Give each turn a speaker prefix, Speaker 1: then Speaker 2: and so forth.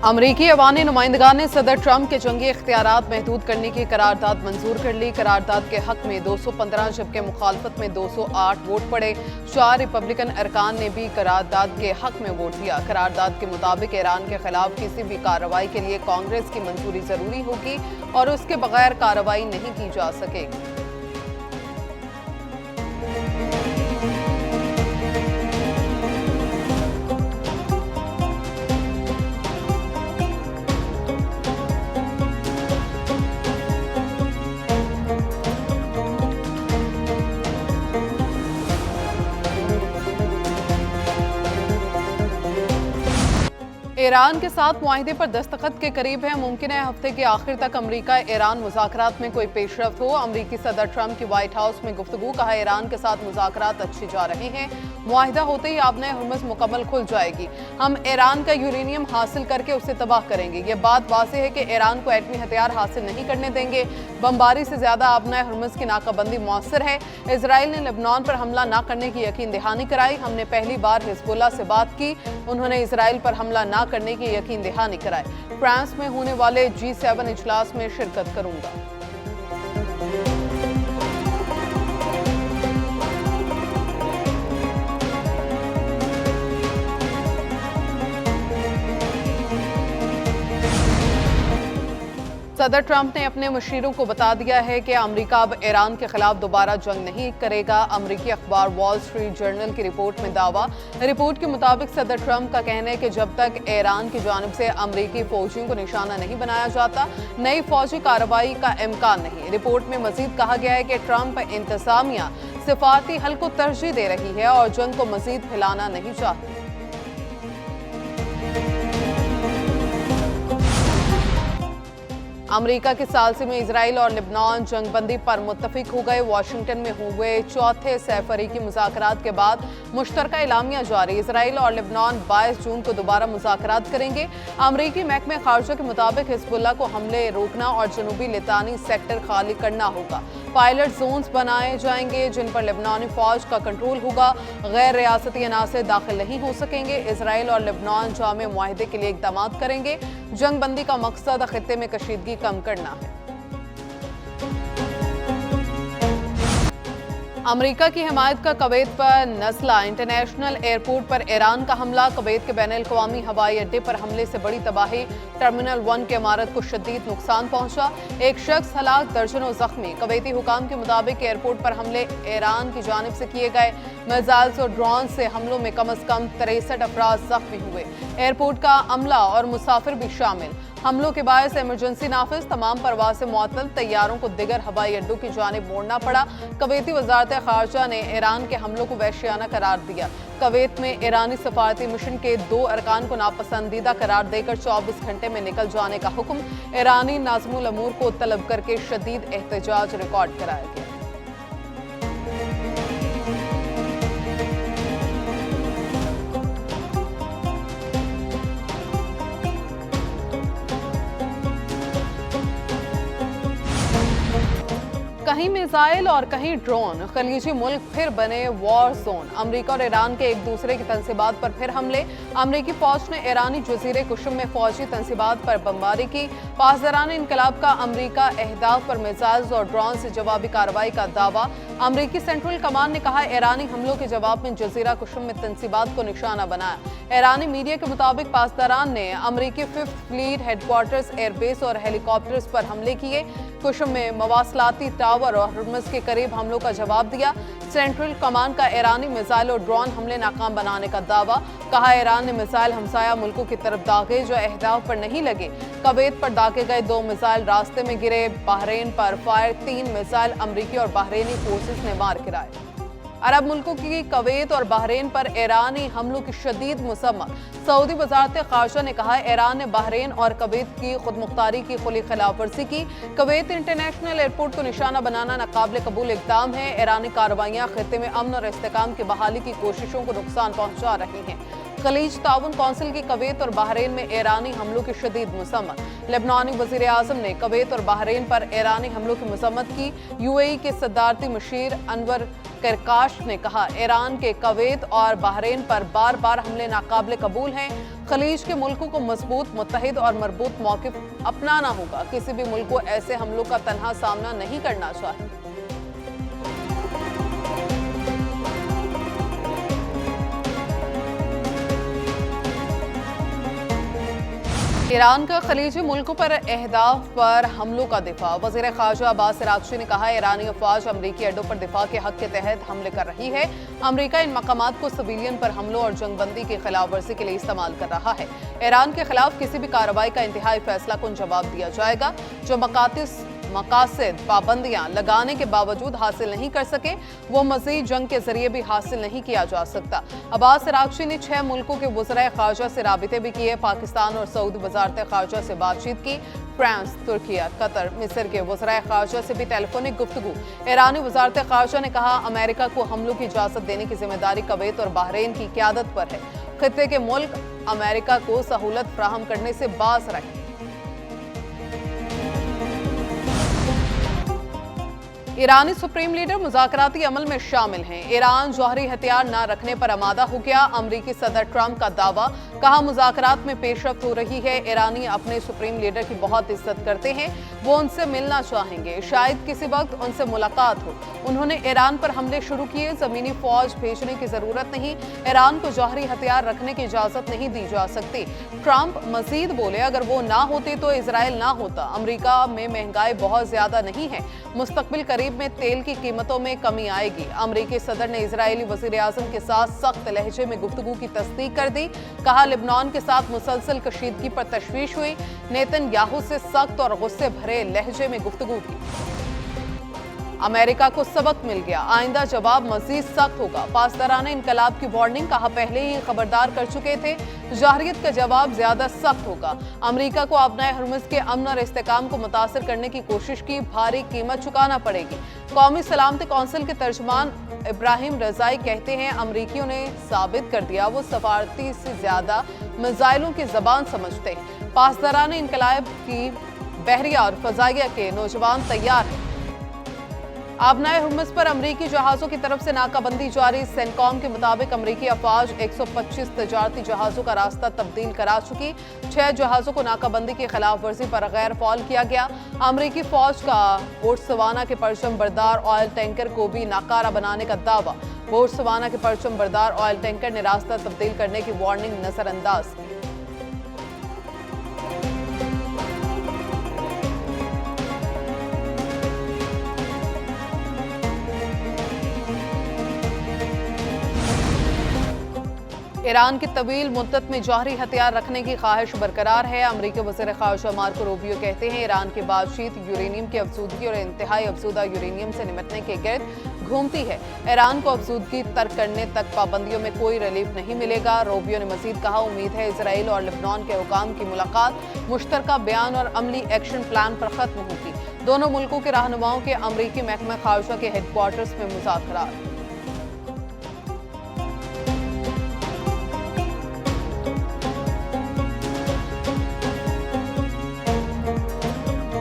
Speaker 1: अमरीकी अवानी नुमाइंदगान ने सदर ट्रंप के जंगी इख्तियारात महदूद करने की करारदाद मंजूर कर ली। करारदाद के हक में 215 जबकि मुखालफत में 208 वोट पड़े। 4 रिपब्लिकन अरकान ने भी करारदाद के हक में वोट दिया। करारदाद के मुताबिक ईरान के खिलाफ किसी भी कार्रवाई के लिए कांग्रेस की मंजूरी जरूरी होगी और उसके बगैर कार्रवाई नहीं की जा सकेगी। ईरान के साथ मुआहिदे पर दस्तखत के करीब है। मुमकिन है हफ्ते के आखिर तक अमरीका ईरान मुज़ाकरात में कोई पेशरफ्त हो। अमरीकी सदर ट्रंप की व्हाइट हाउस में गुफ्तगू, कहा ईरान के साथ मुज़ाकरात अच्छे जा रहे हैं। मुआहिदा होते ही आबने हुर्मुज़ मुकम्मल खुल जाएगी। हम ईरान का यूरेनियम हासिल करके उसे तबाह करेंगे। ये बात वाज़ेह है कि ईरान को एटमी हथियार हासिल नहीं करने देंगे। बमबारी से ज्यादा आबने हुर्मुज़ की नाकाबंदी मौसर है। इसराइल ने लेबनान पर हमला न करने की यकीन दहानी कराई। हमने पहली बार हिजबुल्लाह से बात की, उन्होंने इसराइल पर हमला न करने की यकीन दहानी कराई। फ्रांस में होने वाले G7 इजलास में शिरकत करूंगा। सदर ट्रंप ने अपने मुशीरों को बता दिया है कि अमेरिका अब ईरान के खिलाफ दोबारा जंग नहीं करेगा। अमेरिकी अखबार वॉल स्ट्रीट जर्नल की रिपोर्ट में दावा। रिपोर्ट के मुताबिक सदर ट्रंप का कहना है कि जब तक ईरान की जानिब से अमेरिकी फौजियों को निशाना नहीं बनाया जाता, नई फौजी कार्रवाई का इम्कान नहीं। रिपोर्ट में मजीद कहा गया है कि ट्रंप इंतजामिया सिफारती हल को तरजीह दे रही है और जंग को मजीद फैलाना नहीं चाहती। अमेरिका के सालसे में इसराइल और लेबनान जंगबंदी पर मुत्तफिक हो गए। वाशिंगटन में हुए चौथे सैफरीकी मुज़ाकरात के बाद मुश्तरका एलामिया जारी। इसराइल और लेबनान 22 जून को दोबारा मुज़ाकरात करेंगे। अमरीकी महकमे खारजा के मुताबिक हिजबुल्लाह को हमले रोकना और जनूबी लितानी सेक्टर खाली करना होगा। पायलट जोन्स बनाए जाएंगे जिन पर लेबनानी फौज का कंट्रोल होगा। गैर रियासती अनासर दाखिल नहीं हो सकेंगे। इसराइल और लेबनान जामे मुआहिदे के लिए इक़दाम करेंगे। जंगबंदी का मकसद खित्ते में कशीदगी कम करना है। अमेरिका की हिमायत का कवैत पर नस्ला इंटरनेशनल एयरपोर्ट पर ईरान का हमला। कवैत के बैनुल-अक़वामी हवाई अड्डे पर हमले से बड़ी तबाही। टर्मिनल 1 की इमारत को शदीद नुकसान पहुंचा। एक शख्स हलाक, दर्जनों जख्मी। कवैती हुकाम के मुताबिक एयरपोर्ट पर हमले ईरान की जानिब से किए गए। मिसाइल्स और ड्रोन से हमलों में कम अज कम 63 अफराद जख्मी हुए। एयरपोर्ट का अमला और मुसाफिर भी शामिल। हमलों के बायस इमरजेंसी नाफिज, तमाम परवाज़ें मुअत्तल। तैयारों को दिगर हवाई अड्डों की जानिब मोड़ना पड़ा। कवैती वजारत खारजा ने ईरान के हमलों को वहशियाना करार दिया। कवैत में ईरानी सफारती मिशन के 2 अरकान को नापसंदीदा करार देकर 24 घंटे में निकल जाने का हुक्म। ईरानी नाज़िमुल अमूर को तलब करके शदीद एहतजाज रिकॉर्ड कराया गया। कहीं मिसाइल और कहीं ड्रोन। खलीजी मुल्क फिर बने वॉर जोन। अमेरिका और ईरान के एक दूसरे की तंसीबात पर फिर हमले। अमेरिकी फौज ने ईरानी जजीरे कुशम में फौजी तंसीबात पर बमबारी की। पासदारान इनकलाब का अमेरिका अहदाफ पर मिसाइल्स और ड्रोन से जवाबी कार्रवाई का दावा। अमेरिकी सेंट्रल कमान ने कहा ईरानी हमलों के जवाब में जजीरा कुशम में तंसीबात को निशाना बनाया। ईरानी मीडिया के मुताबिक पासदारान ने अमेरिकी 5th फ्लीट हेडक्वार्टर्स, एयरबेस और हेलीकॉप्टर्स पर हमले किए। कुशम में मवासलाती टावर और हुर्मुज़ के करीब हमलों का जवाब दिया। सेंट्रल कमान का ईरानी मिसाइल और ड्रोन हमले नाकाम बनाने का दावा। कहा ईरान ने मिसाइल हमसाया मुल्कों की तरफ दागे जो अहदाफ पर नहीं लगे। कवैत पर दागे गए 2 मिसाइल रास्ते में गिरे। बहरीन पर फायर 3 मिसाइल अमरीकी और बहरीनी फोर्सेस ने मार गिराए। अरब मुल्कों की कवैत और बहरीन पर ईरानी हमलों की शदीद मुसम्मत। सऊदी वजारत खारजा ने कहा ईरान ने बहरीन और कवैत की खुदमुख्तारी की खुली खिलाफ वर्जी की। कवैत इंटरनेशनल एयरपोर्ट को निशाना बनाना नाकाबिल कबूल इक़दाम है। ईरानी कार्रवाइयाँ खित्ते में अमन और इस्तेकाम की बहाली की कोशिशों को नुकसान पहुँचा रही हैं। खलीज ताउन कौंसिल की कवैत और बहरीन में ईरानी हमलों की शदीद मुसम्मत। लेबनानी वजीर आजम ने कुवैत और बहरीन पर ईरानी हमलों की मजम्मत की। यूएई के सदारती मुशीर अनवर करकाश ने कहा, ईरान के कुवैत और बहरीन पर बार बार हमले नाकाबिले कबूल हैं। खलीज के मुल्कों को मजबूत, मुत्तहिद और मरबूत मौक़िफ़ अपनाना होगा। किसी भी मुल्क को ऐसे हमलों का तन्हा सामना नहीं करना चाहिए। ईरान का खलीजी मुल्कों पर अहदाफ पर हमलों का दिफा। वज़ीर ख़ारजा अब्बास अराग़ची ने कहा, ईरानी अफ़वाज अमरीकी अड्डों पर दिफा के हक़ के तहत हमले कर रही है। अमरीका इन मकामात को सिविलियन पर हमलों और जंगबंदी की खिलाफ वर्जी के लिए इस्तेमाल कर रहा है। ईरान के खिलाफ किसी भी कार्रवाई का इंतहाई फैसला कुन जवाब दिया जाएगा। जो मकासद पाबंदियां लगाने के बावजूद हासिल नहीं कर सके, वो मजीद जंग के जरिए भी हासिल नहीं किया जा सकता। अब्बास अराग़ची ने 6 मुल्कों के वज़राए ख़ारजा से राबिते भी किए। पाकिस्तान और सऊदी वज़ारत ख़ारजा से बातचीत की। फ्रांस, तुर्किया, कतर, मिस्र के वज़राए ख़ारजा से भी टेलीफोनिक गुफ्तगू। ईरानी वज़ारत ख़ारजा ने कहा, अमेरिका को हमलों की इजाज़त देने की जिम्मेदारी कुवैत और बहरीन की क़यादत पर है। खित्ते के मुल्क अमेरिका को सहूलत फराहम करने से बाज रहे। ईरानी सुप्रीम लीडर मुज़ाकराती अमल में शामिल हैं। ईरान जौहरी हथियार न रखने पर आमादा हो गया। अमरीकी सदर ट्रंप का दावा, कहा मुज़ाकरात में पेशरफ्त हो रही है। ईरानी अपने सुप्रीम लीडर की बहुत इज्जत करते हैं, वो उनसे मिलना चाहेंगे, शायद किसी वक्त उनसे मुलाकात हो। उन्होंने ईरान पर हमले शुरू किए, ज़मीनी फौज भेजने की ज़रूरत नहीं। ईरान को जौहरी हथियार रखने की इजाज़त नहीं दी जा सकती। ट्रंप मजीद बोले, अगर वो ना होते तो इजराइल ना होता। अमरीका में महंगाई बहुत ज़्यादा नहीं है, मुस्तकबिल करीब में तेल की कीमतों में कमी आएगी। अमरीकी सदर ने इजरायली वज़ीर आज़म के साथ सख्त लहजे में गुफ्तगू की तस्दीक कर दी। कहा, लेबनान के साथ मुसलसल कशीदगी पर तशवीश हुई। नेतन्याहू से सख्त और गुस्से भरे लहजे में गुफ्तगू की। अमेरिका को सबक मिल गया, आइंदा जवाब मजीद सख्त होगा। पासदाराना इनकलाब की वार्निंग, कहा पहले ही खबरदार कर चुके थे, जाहिरियत का जवाब ज्यादा सख्त होगा। अमेरिका को अपने हरमुज़ के अमन और इस्तेकाम को मुतासर करने की कोशिश की, भारी कीमत चुकाना पड़ेगी। कौमी सलामती कौंसिल के तर्जमान इब्राहिम रजाई कहते हैं, अमरीकियों ने साबित कर दिया वो सफारती से ज्यादा मिसाइलों की जबान समझते हैं। पासदाराना इनकलाब की बहरिया और फजाइया के नौजवान तैयार हैं। आबनाए हुर्मुज़ पर अमरीकी जहाज़ों की तरफ से नाकाबंदी जारी। सेंटकॉम के मुताबिक अमरीकी अफवाज 125 तजारती जहाज़ों का रास्ता तब्दील करा चुकी। 6 जहाज़ों को नाकाबंदी की खिलाफ वर्जी पर गैर फौल किया गया। अमरीकी फौज का बोट्सवाना के परचम बरदार ऑयल टैंकर को भी नाकारा बनाने का दावा। बोट्सवाना के परचम बरदार ऑयल टैंकर ने रास्ता तब्दील करने की वार्निंग नजरअंदाज की। ईरान की तवील मुद्दत में जौहरी हथियार रखने की ख्वाहिश बरकरार है। अमरीकी वज़ीर ख़ारजा मार्को रूबियो कहते हैं, ईरान की बातचीत यूरेनियम की अफजूदगी और इंतहाई अफजूदा यूरेनियम से निपटने के गिर्द घूमती है। ईरान को अफजूदगी तर्क करने तक पाबंदियों में कोई रिलीफ नहीं मिलेगा। रूबियो ने मजीद कहा, उम्मीद है इजराइल और लेबनान के हुकाम की मुलाकात मुश्तरका बयान और अमली एक्शन प्लान पर खत्म होगी। दोनों मुल्कों के रहनुमाओं के अमरीकी महकमा ख़ारजा के हेडक्वार्टर्स में मुज़ाकरात।